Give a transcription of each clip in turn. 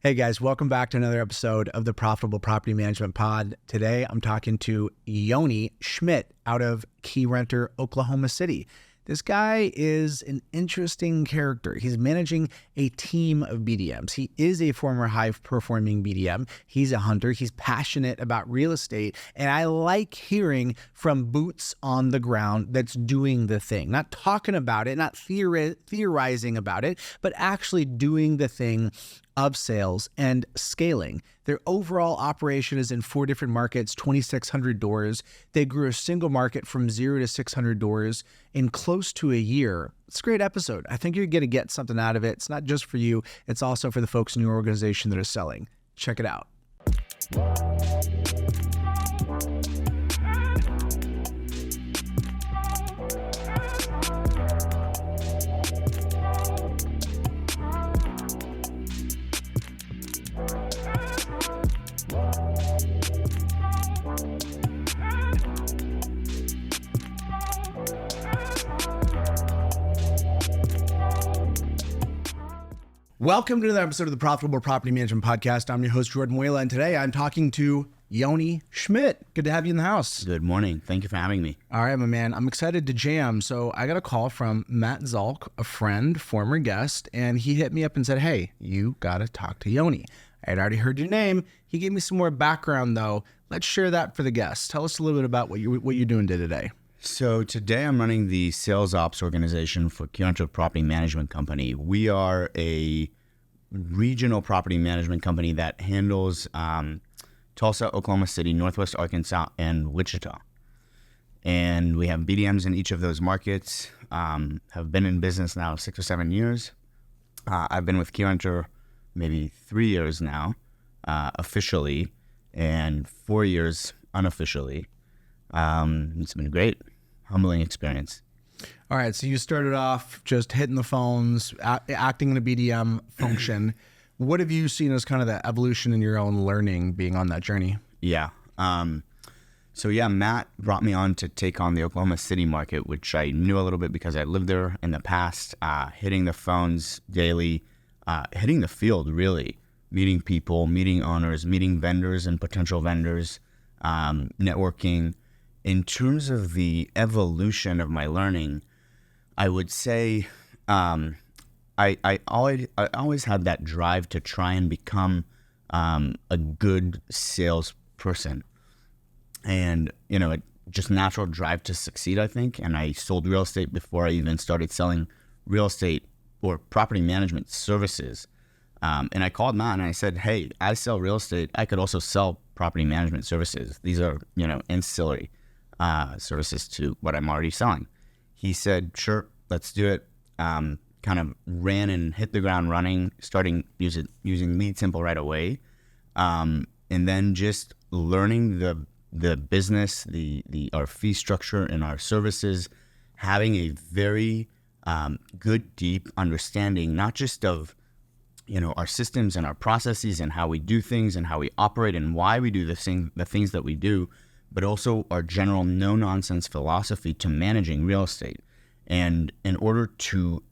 Hey guys, welcome back to another episode of the Profitable Property Management Pod. Today, I'm talking to Yoni Schmidt out of Keyrenter, Oklahoma City. This guy is an interesting character. He's managing a team of BDMs. He is a former high-performing BDM. He's a hunter. He's passionate about real estate. And I like hearing from boots on the ground that's doing the thing. Not talking about it, not theorizing about it, but actually doing the thing of sales and scaling. Their overall operation is in 4 different markets, 2,600 doors. They grew a single market from 0 to 600 doors in close to a year. It's a great episode. I think you're going to get something out of it. It's not just for you. It's also for the folks in your organization that are selling. Check it out. Welcome to another episode of the Profitable Property Management Podcast. I'm your host, Jordan Whalen, and today I'm talking to Yoni Schmidt. Good to have you in the house. Good morning. Thank you for having me. All right, my man. I'm excited to jam. So I got a call from Matt Zalk, a friend, former guest, and he hit me up and said, hey, you got to talk to Yoni. I had already heard your name. He gave me some more background, though. Let's share that for the guests. Tell us a little bit about what you're doing today. So today I'm running the sales ops organization for Keyrenter Property Management Company. We are a regional property management company that handles Tulsa, Oklahoma City, Northwest Arkansas, and Wichita. And we have BDMs in each of those markets, have been in business now 6 or 7 years. I've been with Keyrenter maybe 3 years now, officially, and 4 years unofficially. It's been a great, humbling experience. All right, so you started off just hitting the phones, acting in a BDM function. What have you seen as kind of the evolution in your own learning being on that journey? Yeah. Matt brought me on to take on the Oklahoma City market, which I knew a little bit because I lived there in the past, hitting the phones daily, hitting the field really, meeting people, meeting owners, meeting vendors and potential vendors, networking. In terms of the evolution of my learning, I would say I always had that drive to try and become a good salesperson, and just natural drive to succeed, I think. And I sold real estate before I even started selling real estate or property management services. And I called Matt and I said, "Hey, I sell real estate. I could also sell property management services. These are ancillary services to what I'm already selling." He said, "Sure, let's do it." Kind of ran and hit the ground running, starting using Lead Simple right away, and then just learning the business, our fee structure and our services, having a very good, deep understanding, not just of our systems and our processes and how we do things and how we operate and why we do the things that we do, but also our general no-nonsense philosophy to managing real estate. And in order to,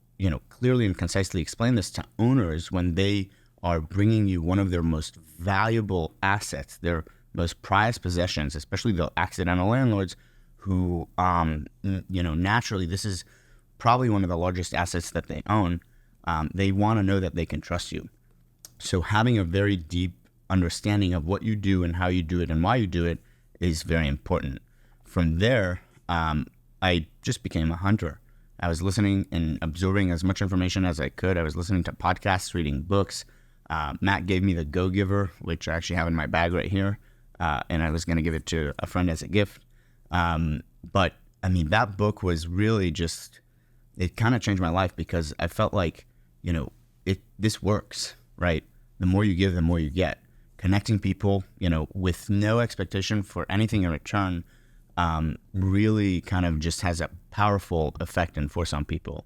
clearly and concisely explain this to owners when they are bringing you one of their most valuable assets, their most prized possessions, especially the accidental landlords who, naturally, this is probably one of the largest assets that they own. They want to know that they can trust you. So having a very deep understanding of what you do and how you do it and why you do it is very important. From there, I just became a hunter. I was listening and absorbing as much information as I could. I was listening to podcasts, reading books. Matt gave me the Go Giver, which I actually have in my bag right here, and I was going to give it to a friend as a gift. But that book was really just, it kind of changed my life because I felt like, this works, right? The more you give, the more you get. Connecting people, with no expectation for anything in return, really kind of just has a powerful effect and force on people.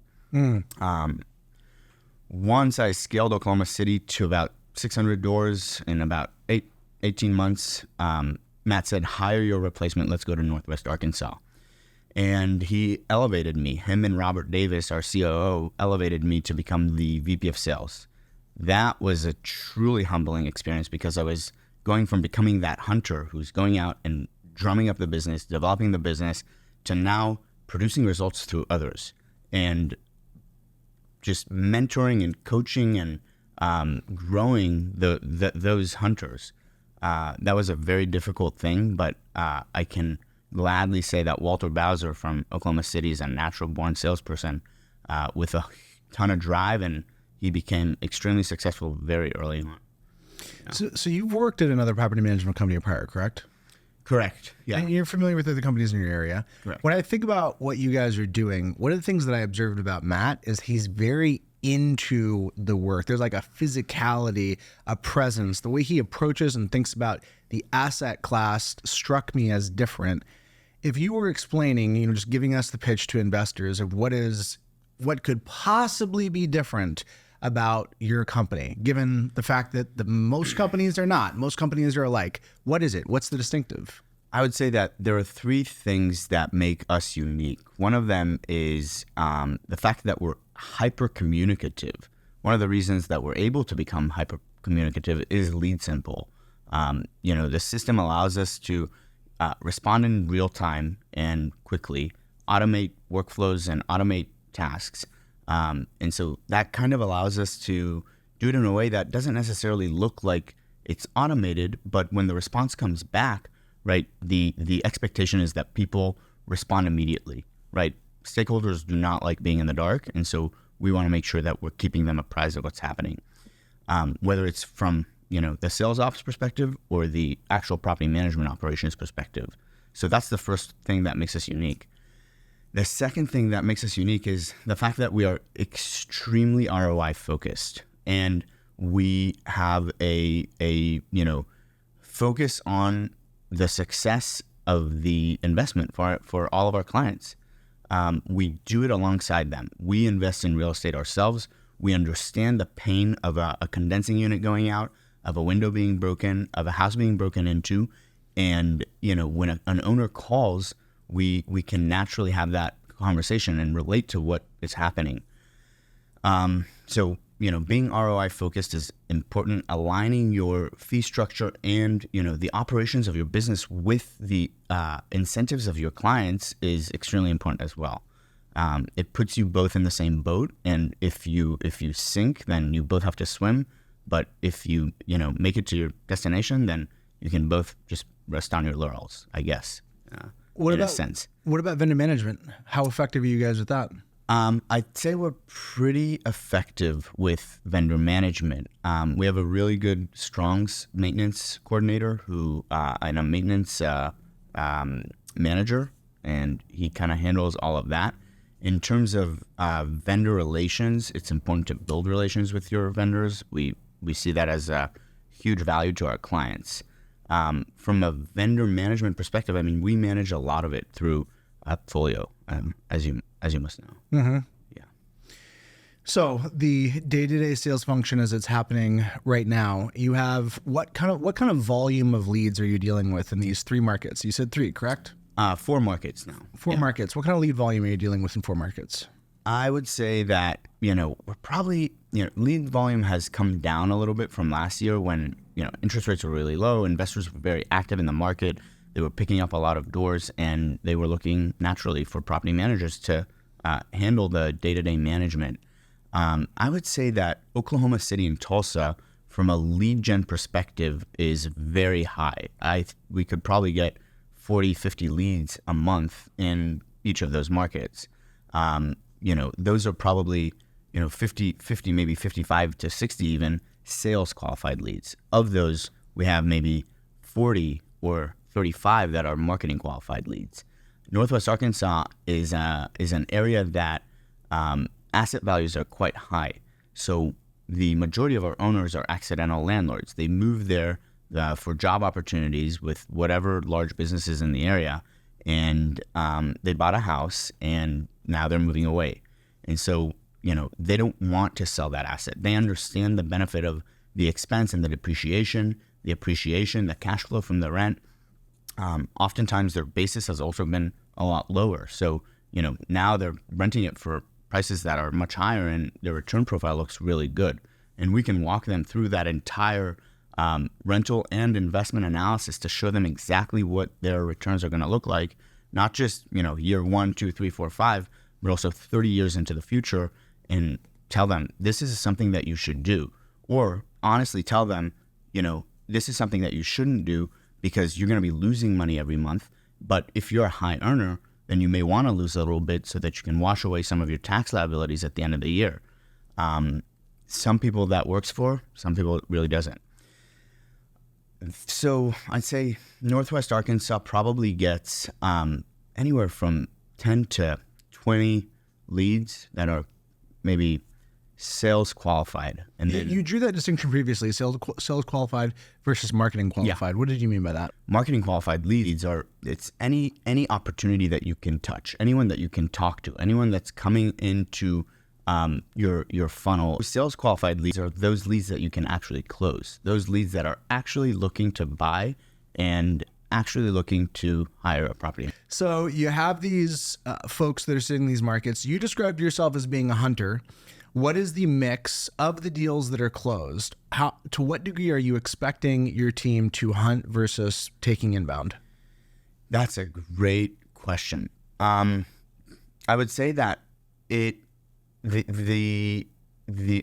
Once I scaled Oklahoma City to about 600 doors in about 18 months, Matt said, hire your replacement. Let's go to Northwest Arkansas. And he elevated me. Him and Robert Davis, our COO, elevated me to become the VP of sales. that was a truly humbling experience because I was going from becoming that hunter who's going out and drumming up the business, developing the business, to now producing results through others and just mentoring and coaching and growing those hunters. That was a very difficult thing, but I can gladly say that Walter Bowser from Oklahoma City is a natural-born salesperson with a ton of drive, and he became extremely successful very early on. So you've worked at another property management company prior, correct? Correct. Yeah. And you're familiar with other companies in your area. Correct. When I think about what you guys are doing, one of the things that I observed about Matt is he's very into the work. There's like a physicality, a presence. The way he approaches and thinks about the asset class struck me as different. If you were explaining, just giving us the pitch to investors of what could possibly be different about your company, given the fact that most companies are not. Most companies are alike. What is it? What's the distinctive? I would say that there are three things that make us unique. One of them is the fact that we're hyper-communicative. One of the reasons that we're able to become hyper-communicative is lead simple. The system allows us to respond in real time and quickly, automate workflows and automate tasks. And so that kind of allows us to do it in a way that doesn't necessarily look like it's automated, but when the response comes back, right, the expectation is that people respond immediately, right? Stakeholders do not like being in the dark, and so we want to make sure that we're keeping them apprised of what's happening, whether it's from the sales ops perspective or the actual property management operations perspective. So that's the first thing that makes us unique. The second thing that makes us unique is the fact that we are extremely ROI focused, and we have a focus on the success of the investment for all of our clients. We do it alongside them. We invest in real estate ourselves. We understand the pain of a condensing unit going out, of a window being broken, of a house being broken into, and when an owner calls, we can naturally have that conversation and relate to what is happening. So being ROI focused is important. Aligning your fee structure and the operations of your business with the incentives of your clients is extremely important as well. It puts you both in the same boat, and if you sink, then you both have to swim. But if you make it to your destination, then you can both just rest on your laurels, I guess. In a sense. What about vendor management? How effective are you guys with that? I'd say we're pretty effective with vendor management. We have a really good, strong maintenance coordinator and a maintenance manager, and he kind of handles all of that. In terms of vendor relations, it's important to build relations with your vendors. We see that as a huge value to our clients. From a vendor management perspective, we manage a lot of it through Appfolio, as you must know. Mm-hmm. Yeah. So the day-to-day sales function as it's happening right now, you have what kind of volume of leads are you dealing with in these three markets? You said three, correct? 4 markets now. 4 markets. What kind of lead volume are you dealing with in 4 markets? I would say that we're probably lead volume has come down a little bit from last year when interest rates were really low. Investors were very active in the market. They were picking up a lot of doors, and they were looking naturally for property managers to handle the day-to-day management. I would say that Oklahoma City and Tulsa, from a lead gen perspective, is very high. We could probably get 40, 50 leads a month in each of those markets. Those are probably 50, maybe 55 to 60 even sales qualified leads. Of those, we have maybe 40 or 35 that are marketing qualified leads. Northwest Arkansas is an area that asset values are quite high. So the majority of our owners are accidental landlords. They move there for job opportunities with whatever large businesses in the area, and they bought a house and now they're moving away. And so, they don't want to sell that asset. They understand the benefit of the expense and the depreciation, the appreciation, the cash flow from the rent. Oftentimes their basis has also been a lot lower. So, now they're renting it for prices that are much higher and their return profile looks really good. and we can walk them through that entire rental and investment analysis to show them exactly what their returns are going to look like, not just, year 1, 2, 3, 4, 5, but also 30 years into the future, and tell them this is something that you should do. Or honestly tell them, this is something that you shouldn't do because you're going to be losing money every month. But if you're a high earner, then you may want to lose a little bit so that you can wash away some of your tax liabilities at the end of the year. Some people that works for, some people it really doesn't. So I'd say Northwest Arkansas probably gets anywhere from 10 to 20 leads that are maybe sales qualified. And then you drew that distinction previously, sales qualified versus marketing qualified. Yeah. What did you mean by that? Marketing qualified leads it's any opportunity that you can touch, anyone that you can talk to, anyone that's coming into your funnel. Sales qualified leads are those leads that you can actually close, those leads that are actually looking to buy and actually looking to hire a property. So you have these folks that are sitting in these markets. You described yourself as being a hunter. What is the mix of the deals that are closed? To what degree are you expecting your team to hunt versus taking inbound? That's a great question. I would say that I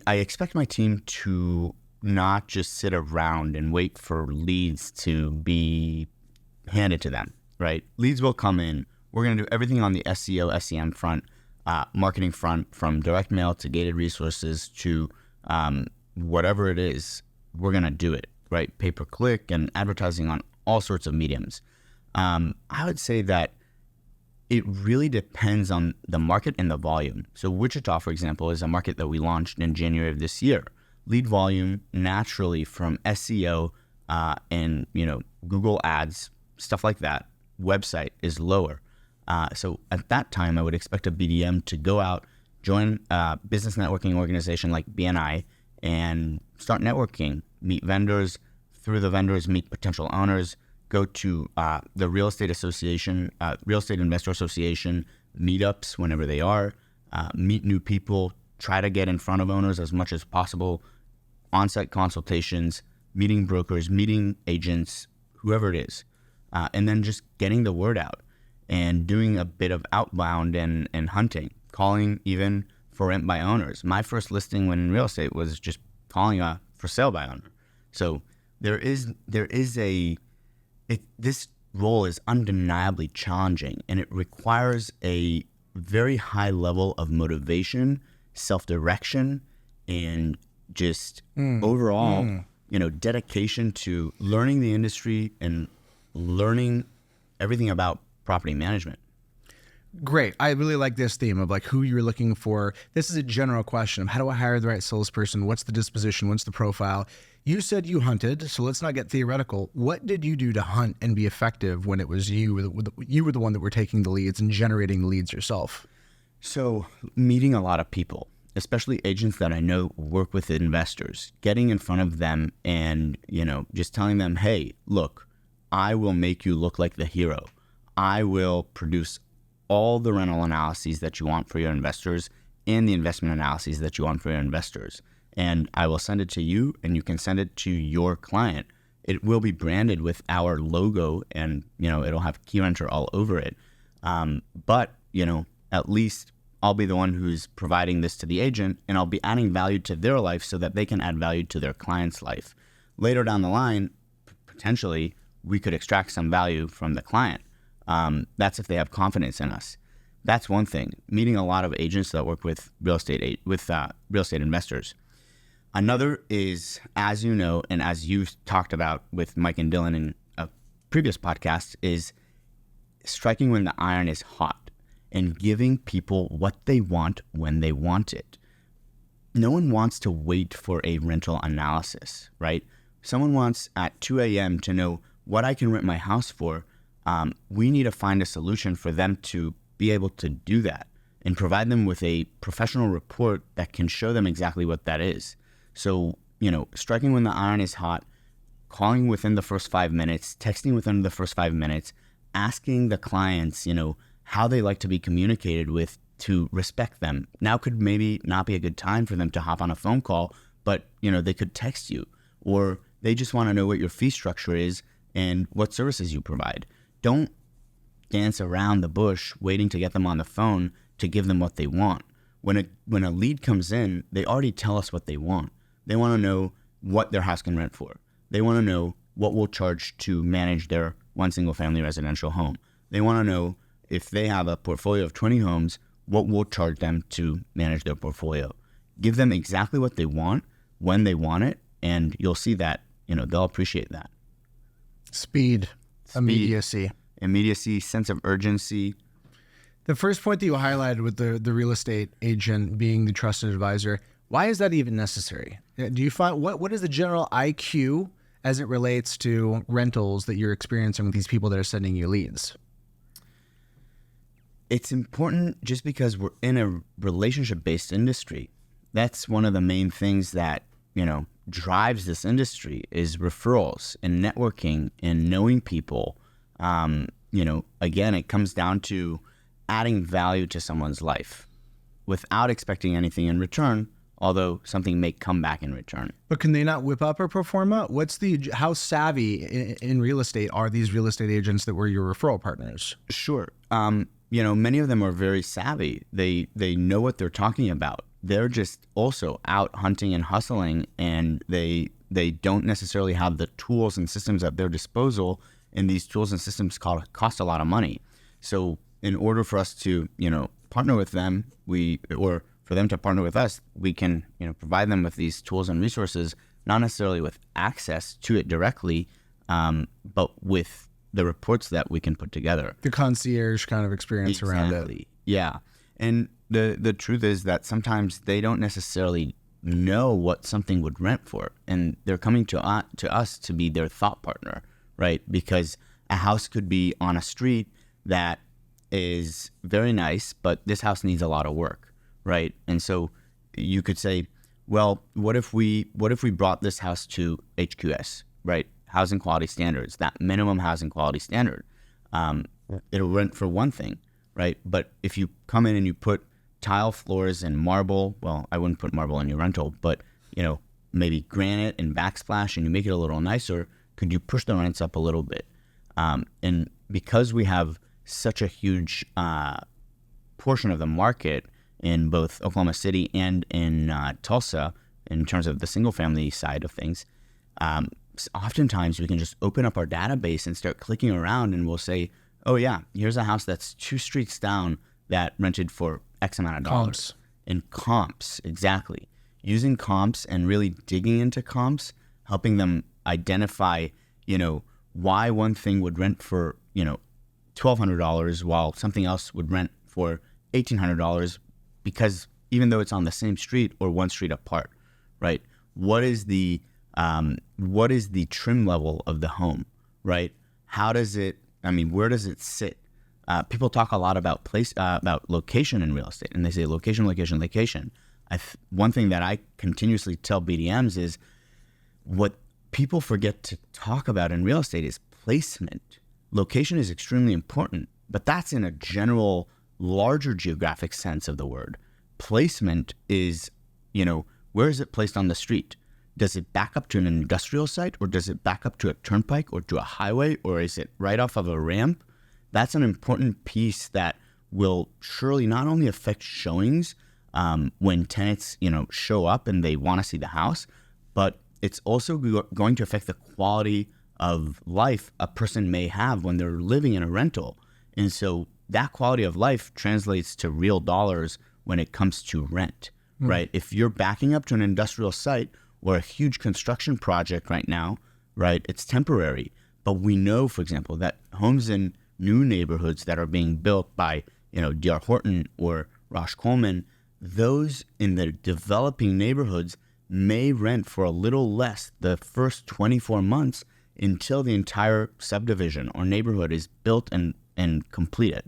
expect my team to not just sit around and wait for leads to be handed to them, right? Leads will come in. We're going to do everything on the SEO, SEM front, marketing front, from direct mail to gated resources to whatever it is, we're going to do it, right? Pay-per-click and advertising on all sorts of mediums. I would say that it really depends on the market and the volume. So Wichita, for example, is a market that we launched in January of this year. Lead volume naturally from SEO and Google ads, stuff like that, website is lower. So at that time, I would expect a BDM to go out, join a business networking organization like BNI, and start networking, meet vendors, through the vendors, meet potential owners, go to the Real Estate Association, Real Estate Investor Association meetups whenever they are, meet new people, try to get in front of owners as much as possible, on-site consultations, meeting brokers, meeting agents, whoever it is, and then just getting the word out and doing a bit of outbound and hunting, calling even for rent by owners. My first listing when in real estate was just calling a for sale by owner. So this role is undeniably challenging, and it requires a very high level of motivation, self-direction, and just overall, dedication to learning the industry and learning everything about property management. Great. I really like this theme of who you're looking for. This is a general question of how do I hire the right salesperson? What's the disposition? What's the profile? You said you hunted, so let's not get theoretical. What did you do to hunt and be effective when it was you were the one that were taking the leads and generating the leads yourself? So meeting a lot of people, especially agents that I know work with investors, getting in front of them and, just telling them, hey, look, I will make you look like the hero. I will produce all the rental analyses that you want for your investors and the investment analyses that you want for your investors. And I will send it to you, and you can send it to your client. It will be branded with our logo, and, it'll have Keyrenter all over it. But at least I'll be the one who's providing this to the agent, and I'll be adding value to their life so that they can add value to their client's life. Later down the line, potentially, we could extract some value from the client. That's if they have confidence in us. That's one thing. Meeting a lot of agents that work with real estate investors. Another is, as you know, and as you talked about with Mike and Dylan in a previous podcast, is striking when the iron is hot and giving people what they want when they want it. No one wants to wait for a rental analysis, right? Someone wants at 2 a.m. to know what I can rent my house for. We need to find a solution for them to be able to do that and provide them with a professional report that can show them exactly what that is. So, striking when the iron is hot, calling within the first 5 minutes, texting within the first 5 minutes, asking the clients, how they like to be communicated with to respect them. Now could maybe not be a good time for them to hop on a phone call, but they could text you, or they just want to know what your fee structure is and what services you provide. Don't dance around the bush waiting to get them on the phone to give them what they want. When a lead comes in, they already tell us what they want. They want to know what their house can rent for. They want to know what we'll charge to manage their one single family residential home. They want to know if they have a portfolio of 20 homes, what we'll charge them to manage their portfolio. Give them exactly what they want when they want it, and you'll see that they'll appreciate that. Speed, immediacy, sense of urgency. The first point that you highlighted with the real estate agent being the trusted advisor, why is that even necessary? Do you find what is the general IQ as it relates to rentals that you're experiencing with these people that are sending you leads? It's important just because we're in a relationship-based industry. That's one of the main things that, drives this industry is referrals and networking and knowing people. Again, it comes down to adding value to someone's life without expecting anything in return, although something may come back in return. But can they not whip up a pro forma? How savvy in real estate are these real estate agents that were your referral partners? Sure. Many of them are very savvy. They know what they're talking about. They're just also out hunting and hustling, and they don't necessarily have the tools and systems at their disposal, and these tools and systems cost a lot of money. So in order for us to, partner with them, or for them to partner with us, we can, provide them with these tools and resources, not necessarily with access to it directly, but with the reports that we can put together. The concierge kind of experience around it. Yeah. And the truth is that sometimes they don't necessarily know what something would rent for, and they're coming to us to be their thought partner, right? Because a house could be on a street that is very nice, but this house needs a lot of work, right? And so you could say, well, what if we brought this house to HQS, right? Housing quality standards, that minimum housing quality standard. It'll rent for one thing, right? But if you come in and you put tile floors and marble, well, I wouldn't put marble in your rental, but maybe granite and backsplash, and you make it a little nicer, could you push the rents up a little bit? And because we have such a huge portion of the market in both Oklahoma City and in Tulsa, in terms of the single family side of things, oftentimes we can just open up our database and start clicking around, and we'll say, oh yeah, here's a house that's 2 streets down that rented for X amount of dollars. Comps. And comps, exactly. Using comps and really digging into comps, helping them identify, why one thing would rent for, $1,200 while something else would rent for $1,800, because even though it's on the same street or one street apart, right? What is the trim level of the home, right? Where does it sit? People talk a lot about about location in real estate, and they say location, location, location. One thing that I continuously tell BDMs is what people forget to talk about in real estate is placement. Location is extremely important, but that's in a general, larger geographic sense of the word. Placement is, where is it placed on the street? Does it back up to an industrial site, or does it back up to a turnpike or to a highway, or is it right off of a ramp? That's an important piece that will surely not only affect showings when tenants, show up and they want to see the house, but it's also going to affect the quality of life a person may have when they're living in a rental. And so that quality of life translates to real dollars when it comes to rent, right? If you're backing up to an industrial site or a huge construction project right now, right, it's temporary. But we know, for example, that homes in new neighborhoods that are being built by, D.R. Horton or Roche Coleman, those in the developing neighborhoods may rent for a little less the first 24 months until the entire subdivision or neighborhood is built and completed.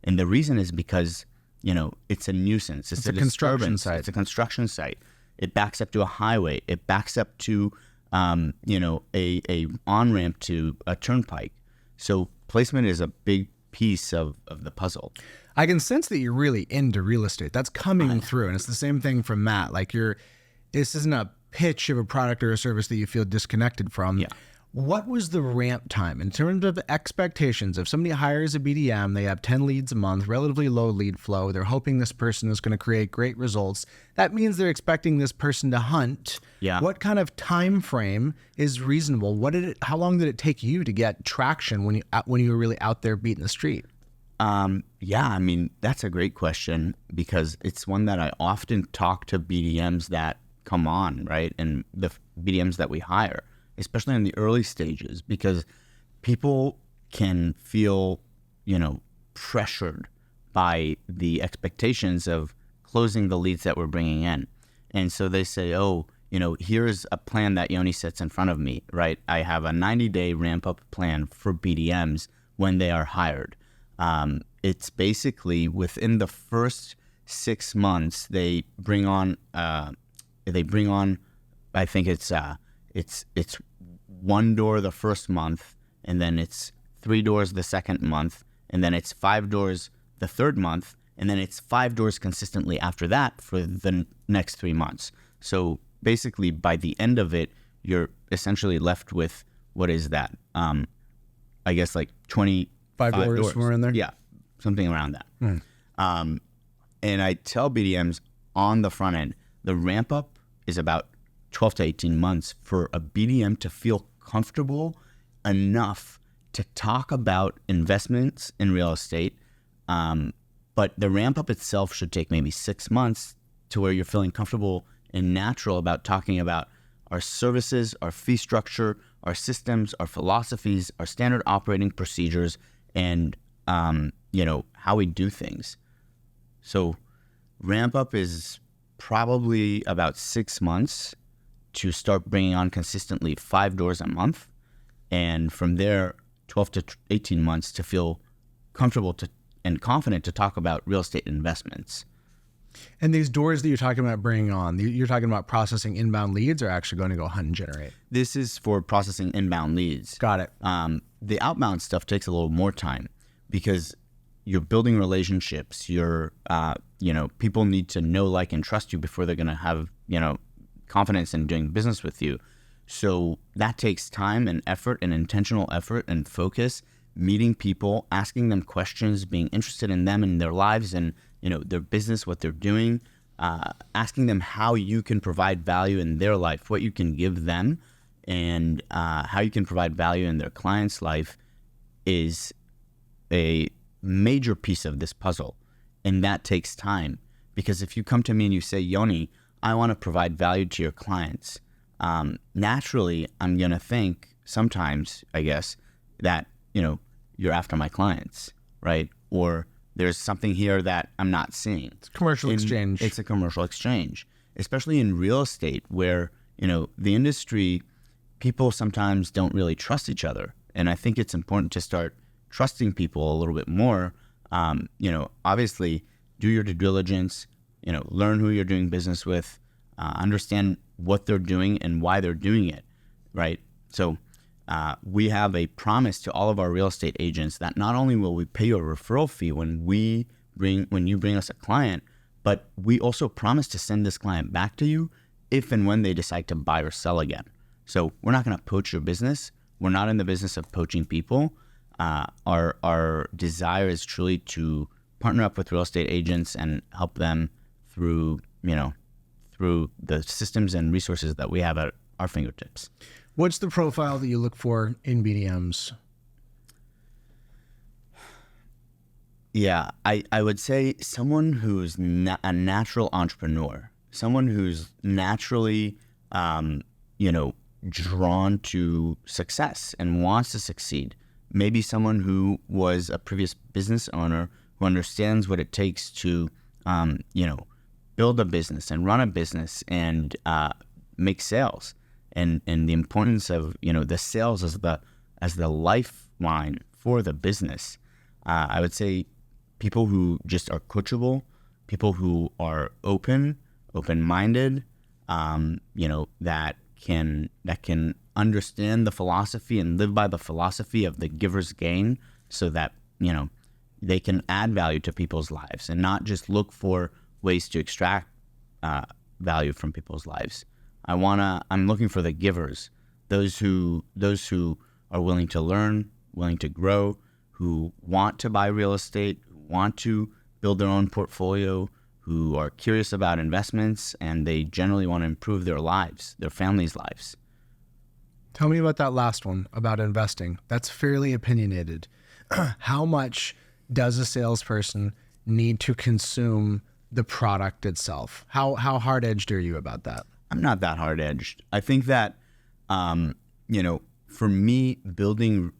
And the reason is because, it's a nuisance. It's a construction site. It's a construction site. It backs up to a highway. It backs up to, a on-ramp to a turnpike. So placement is a big piece of the puzzle. I can sense that you're really into real estate. That's coming through. And it's the same thing from Matt. Like this isn't a pitch of a product or a service that you feel disconnected from. Yeah. What was the ramp time in terms of expectations? If somebody hires a BDM, they have 10 leads a month, relatively low lead flow. They're hoping this person is going to create great results. That means they're expecting this person to hunt. Yeah. What kind of time frame is reasonable? How long did it take you to get traction when you were really out there beating the street? Yeah, I mean, that's a great question because it's one that I often talk to BDMs that come on, right? And the BDMs that we hire, especially in the early stages, because people can feel, pressured by the expectations of closing the leads that we're bringing in. And so they say, oh, here's a plan that Yoni sets in front of me, right? I have a 90-day ramp-up plan for BDMs when they are hired. It's basically within the first 6 months, they bring on, I think it's 1 door the first month, and then it's 3 doors the second month, and then it's 5 doors the third month, and then it's 5 doors consistently after that for the next 3 months. So basically, by the end of it, you're essentially left with, what is that? I guess like 25 doors somewhere in there? Yeah, something around that. And I tell BDMs on the front end, the ramp up is about 12 to 18 months for a BDM to feel comfortable enough to talk about investments in real estate. But the ramp up itself should take maybe 6 months to where you're feeling comfortable and natural about talking about our services, our fee structure, our systems, our philosophies, our standard operating procedures, and how we do things. So ramp up is probably about 6 months to start bringing on consistently 5 doors a month. And from there, 12 to 18 months to feel comfortable and confident to talk about real estate investments. And these doors that you're talking about bringing on, you're talking about processing inbound leads or actually going to go hunt and generate? This is for processing inbound leads. Got it. The outbound stuff takes a little more time because you're building relationships. People need to know, like, and trust you before they're going to have, confidence in doing business with you. So that takes time and effort and intentional effort and focus, meeting people, asking them questions, being interested in them and their lives and, their business, what they're doing, asking them how you can provide value in their life, what you can give them, and how you can provide value in their client's life is a major piece of this puzzle. And that takes time, because if you come to me and you say, Yoni, I want to provide value to your clients, naturally, I'm going to think sometimes, I guess, that, you're after my clients, right? Or there's something here that I'm not seeing. It's a commercial exchange. It's a commercial exchange, especially in real estate where, the industry, people sometimes don't really trust each other. And I think it's important to start trusting people a little bit more. Obviously, do your due diligence, learn who you're doing business with, understand what they're doing and why they're doing it, right? So we have a promise to all of our real estate agents that not only will we pay you a referral fee when you bring us a client, but we also promise to send this client back to you if and when they decide to buy or sell again. So we're not going to poach your business. We're not in the business of poaching people. Our desire is truly to partner up with real estate agents and help them through the systems and resources that we have at our fingertips. What's the profile that you look for in BDMs? Yeah, I would say someone who's a natural entrepreneur, someone who's naturally, drawn to success and wants to succeed. Maybe someone who was a previous business owner who understands what it takes to, build a business and run a business and make sales, and the importance of the sales as the lifeline for the business. I would say people who just are coachable, people who are open-minded, that can understand the philosophy and live by the philosophy of the giver's gain, so that they can add value to people's lives and not just look for ways to extract value from people's lives. I'm looking for the givers, those who are willing to learn, willing to grow, who want to buy real estate, who want to build their own portfolio, who are curious about investments, and they generally want to improve their lives, their families' lives. Tell me about that last one, about investing. That's fairly opinionated. How much does a salesperson need to consume the product itself? How hard-edged are you about that? I'm not that hard-edged. I think that, for me, building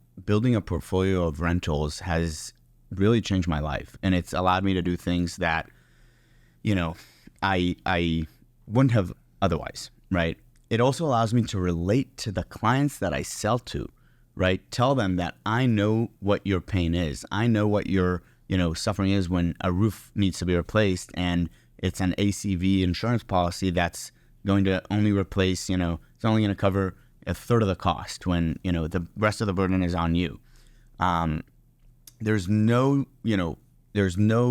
a portfolio of rentals has really changed my life, and it's allowed me to do things that, I wouldn't have otherwise, right? It also allows me to relate to the clients that I sell to, right? Tell them that I know what your pain is. I know what your, suffering is when a roof needs to be replaced, and it's an ACV insurance policy that's going to only replace, it's only going to cover a third of the cost when, the rest of the burden is on you. There's no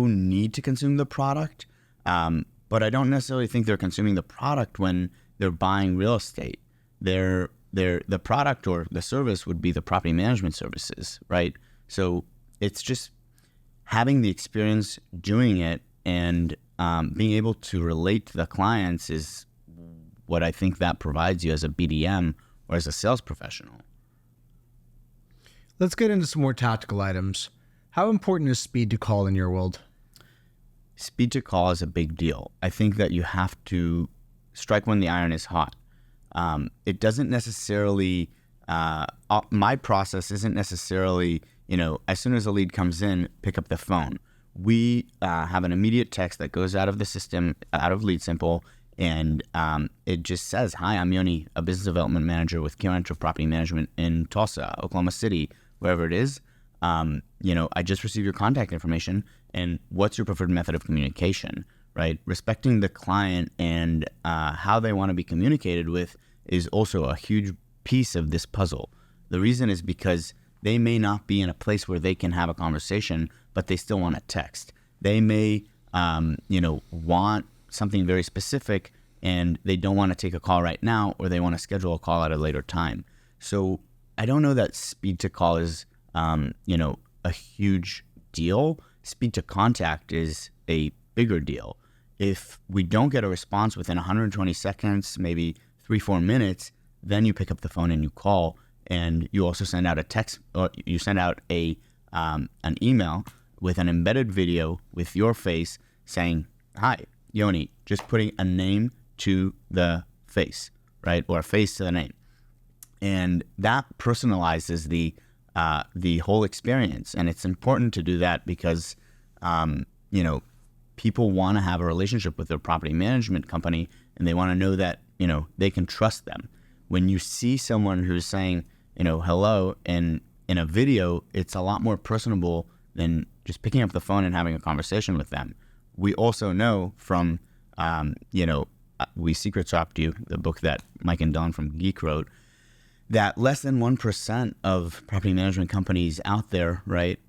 need to consume the product, but I don't necessarily think they're consuming the product when they're buying real estate. The product or the service would be the property management services, right? So it's just having the experience doing it and being able to relate to the clients is what I think that provides you as a BDM or as a sales professional. Let's get into some more tactical items. How important is speed to call in your world? Speed to call is a big deal. I think that you have to strike when the iron is hot. It doesn't necessarily, my process isn't necessarily, as soon as a lead comes in, pick up the phone. We have an immediate text that goes out of the system, out of Lead Simple, and it just says, "Hi, I'm Yoni, a business development manager with Keyrenter Property Management in Tulsa, Oklahoma City," wherever it is. I just received your contact information, and what's your preferred method of communication, right? Respecting the client and how they want to be communicated with is also a huge piece of this puzzle. The reason is because they may not be in a place where they can have a conversation, but they still want to text. They may, want something very specific, and they don't want to take a call right now, or they want to schedule a call at a later time. So I don't know that speed to call is, a huge deal. Speed to contact is a bigger deal. If we don't get a response within 120 seconds, maybe 3-4 minutes, then you pick up the phone and you call, and you also send out a text, or you send out an email with an embedded video with your face saying, "Hi, Yoni," just putting a name to the face, right? Or a face to the name. And that personalizes the whole experience. And it's important to do that because, people want to have a relationship with their property management company, and they want to know that, they can trust them. When you see someone who's saying, hello, and in a video, it's a lot more personable than just picking up the phone and having a conversation with them. We also know from, We Secret Shopped You, the book that Mike and Don from Geek wrote, that less than 1% of property management companies out there, right,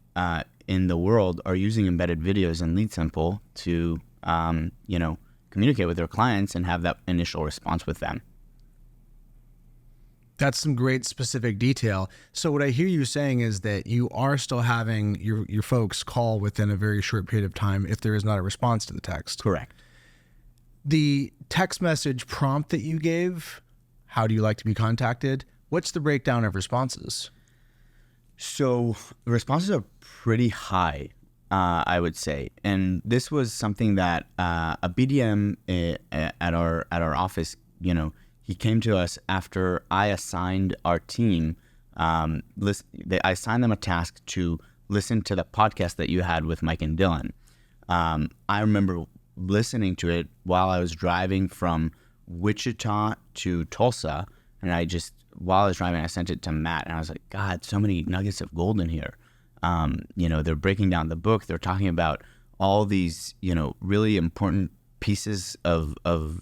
in the world are using embedded videos in Lead Simple to, communicate with their clients and have that initial response with them. That's some great specific detail. So what I hear you saying is that you are still having your folks call within a very short period of time if there is not a response to the text. Correct. The text message prompt that you gave, "How do you like to be contacted?" What's the breakdown of responses? So the responses are pretty high, I would say. And this was something that a BDM at our office, he came to us after I assigned our team. I assigned them a task to listen to the podcast that you had with Mike and Dylan. I remember listening to it while I was driving from Wichita to Tulsa, and while I was driving, I sent it to Matt, and I was like, God, so many nuggets of gold in here. They're breaking down the book. They're talking about all these, really important pieces of the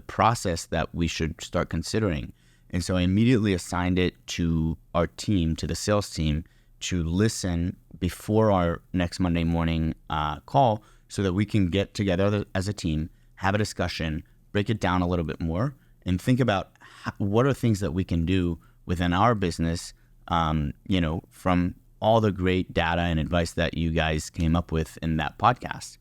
process that we should start considering. And so I immediately assigned it to our team, to the sales team, to listen before our next Monday morning call so that we can get together as a team, have a discussion, break it down a little bit more and think about what are things that we can do within our business, from all the great data and advice that you guys came up with in that podcast.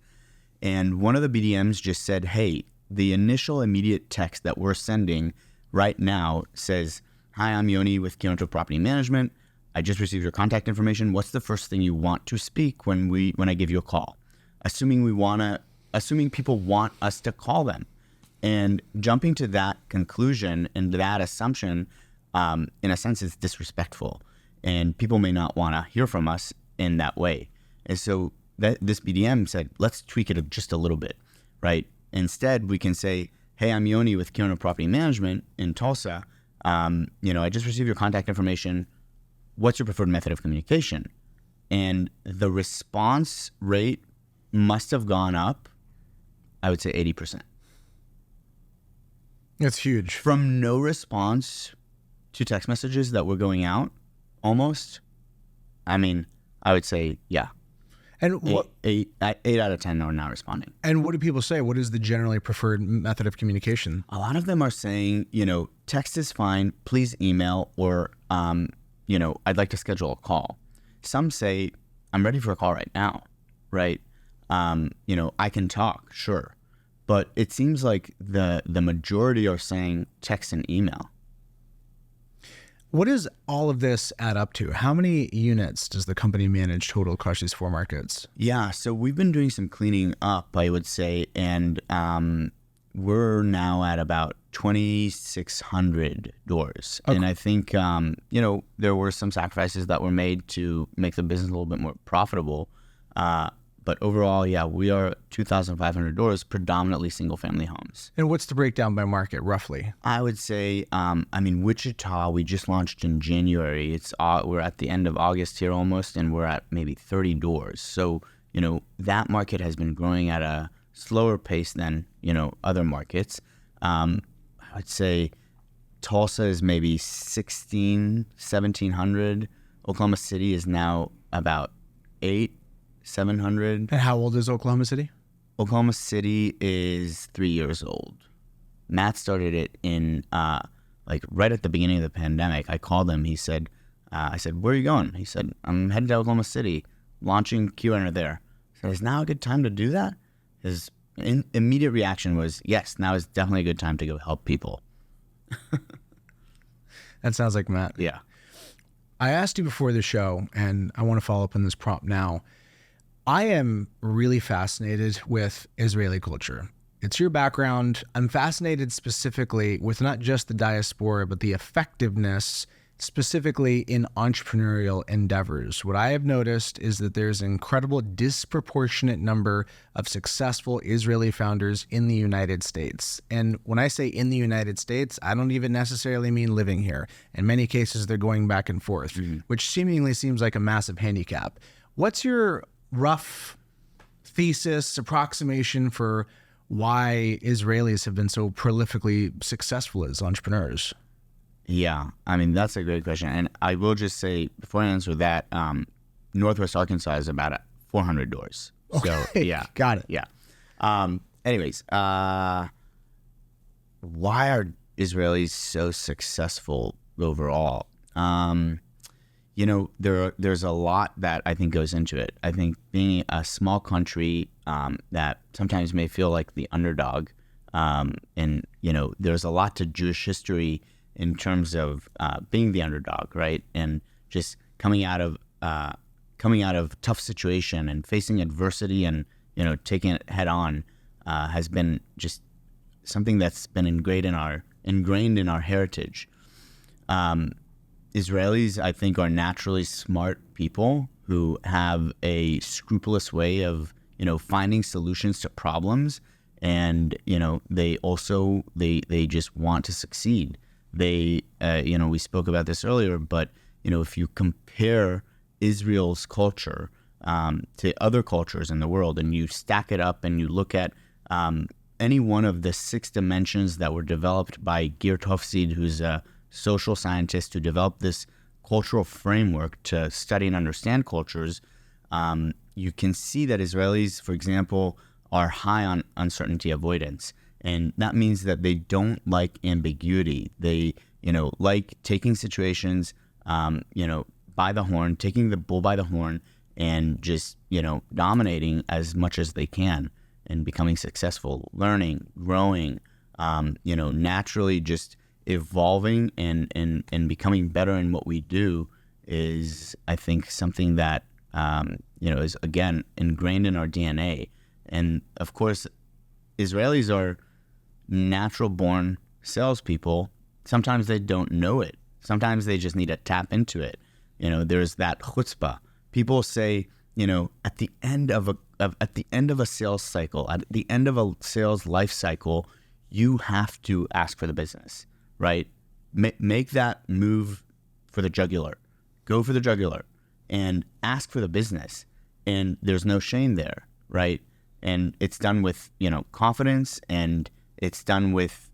And one of the BDMs just said, hey, the initial immediate text that we're sending right now says, hi, I'm Yoni with Keyrenter Property Management. I just received your contact information. What's the first thing you want to speak when I give you a call? Assuming people want us to call them. And jumping to that conclusion and that assumption, in a sense, is disrespectful. And people may not want to hear from us in that way. And so this BDM said, let's tweak it just a little bit, right? Instead, we can say, hey, I'm Yoni with Keyrenter Property Management in Tulsa. I just received your contact information. What's your preferred method of communication? And the response rate must have gone up, I would say 80%. That's huge. From no response to text messages that were going out, almost, I would say, yeah. And what, 8 out of 10 are not responding. And what do people say? What is the generally preferred method of communication? A lot of them are saying, text is fine, please email, or, I'd like to schedule a call. Some say, I'm ready for a call right now, right? I can talk, sure. But it seems like the majority are saying text and email. What does all of this add up to? How many units does the company manage total across these 4 markets? Yeah, so we've been doing some cleaning up, I would say, and we're now at about 2,600 doors. Okay. And I think, there were some sacrifices that were made to make the business a little bit more profitable. But overall, yeah, we are 2,500 doors, predominantly single-family homes. And what's the breakdown by market, roughly? I would say, Wichita, we just launched in January. We're at the end of August here almost, and we're at maybe 30 doors. So, that market has been growing at a slower pace than, other markets. I would say Tulsa is maybe 1,700. Oklahoma City is now about 700. And how old is Oklahoma City? Oklahoma City is 3 years old. Matt started it in right at the beginning of the pandemic. I called him. He said, I said, where are you going? He said, I'm headed to Oklahoma City, launching Keyrenter there. I said, is now a good time to do that? His immediate reaction was, yes, now is definitely a good time to go help people. That sounds like Matt. Yeah. I asked you before the show, and I want to follow up on this prompt now. I am really fascinated with Israeli culture. It's your background. I'm fascinated specifically with not just the diaspora, but the effectiveness specifically in entrepreneurial endeavors. What I have noticed is that there's an incredible disproportionate number of successful Israeli founders in the United States. And when I say in the United States, I don't even necessarily mean living here. In many cases, they're going back and forth, which seemingly seems like a massive handicap. What's your rough thesis, approximation for why Israelis have been so prolifically successful as entrepreneurs? Yeah, that's a great question. And I will just say, before I answer that, Northwest Arkansas is about 400 doors. Okay. So, yeah. Got it. Yeah. Anyways, why are Israelis so successful overall? There's a lot that I think goes into it. I think being a small country that sometimes may feel like the underdog, there's a lot to Jewish history in terms of being the underdog, right? And just coming out of tough situation and facing adversity and taking it head on has been just something that's been ingrained in our heritage. Israelis, I think, are naturally smart people who have a scrupulous way of finding solutions to problems, and they also they just want to succeed. We spoke about this earlier, but if you compare Israel's culture to other cultures in the world, and you stack it up and you look at any one of the 6 dimensions that were developed by Geert Hofstede, who's a social scientist who developed this cultural framework to study and understand cultures, you can see that Israelis, for example, are high on uncertainty avoidance. And that means that they don't like ambiguity. They, like taking situations, by the horn, taking the bull by the horn, and just, dominating as much as they can and becoming successful, learning, growing, naturally just evolving and becoming better in what we do is, I think, something that, is, again, ingrained in our DNA. And, of course, Israelis are natural-born salespeople. Sometimes they don't know it. Sometimes they just need to tap into it. There's that chutzpah. People say, at the end of a sales cycle, at the end of a sales life cycle, you have to ask for the business, right? Make that move for the jugular. Go for the jugular and ask for the business. And there's no shame there, right? And it's done with, confidence, and it's done with,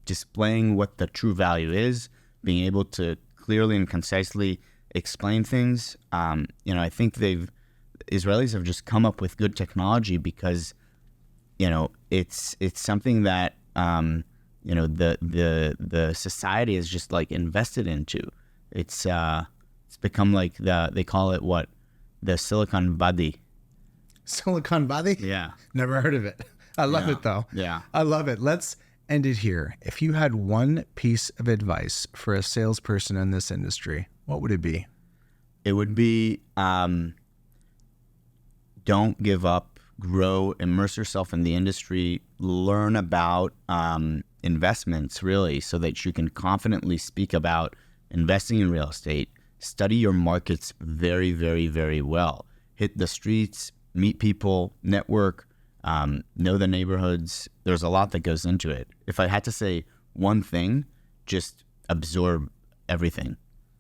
displaying what the true value is, being able to clearly and concisely explain things. I think Israelis have just come up with good technology because, it's something that, the society is just like invested into. It's become like they call it what? The Silicon Valley. Silicon Valley? Yeah. Never heard of it. I love it though. Yeah. I love it. Let's end it here. If you had one piece of advice for a salesperson in this industry, what would it be? It would be, don't give up, grow, immerse yourself in the industry, learn about investments really, so that you can confidently speak about investing in real estate. Study your markets very, very, very well. Hit the streets, meet people, network, know the neighborhoods. There's a lot that goes into it. If I had to say one thing, just absorb everything.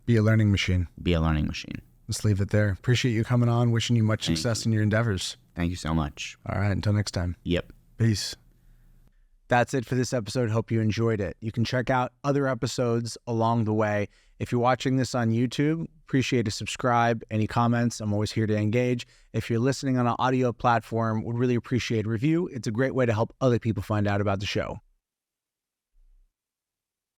Be a learning machine. Be a learning machine. Let's leave it there. Appreciate you coming on. Wishing you much success in your endeavors. Thank you so much. All right. Until next time. Yep. Peace. That's it for this episode. Hope you enjoyed it. You can check out other episodes along the way. If you're watching this on YouTube, appreciate a subscribe. Any comments, I'm always here to engage. If you're listening on an audio platform, would really appreciate a review. It's a great way to help other people find out about the show.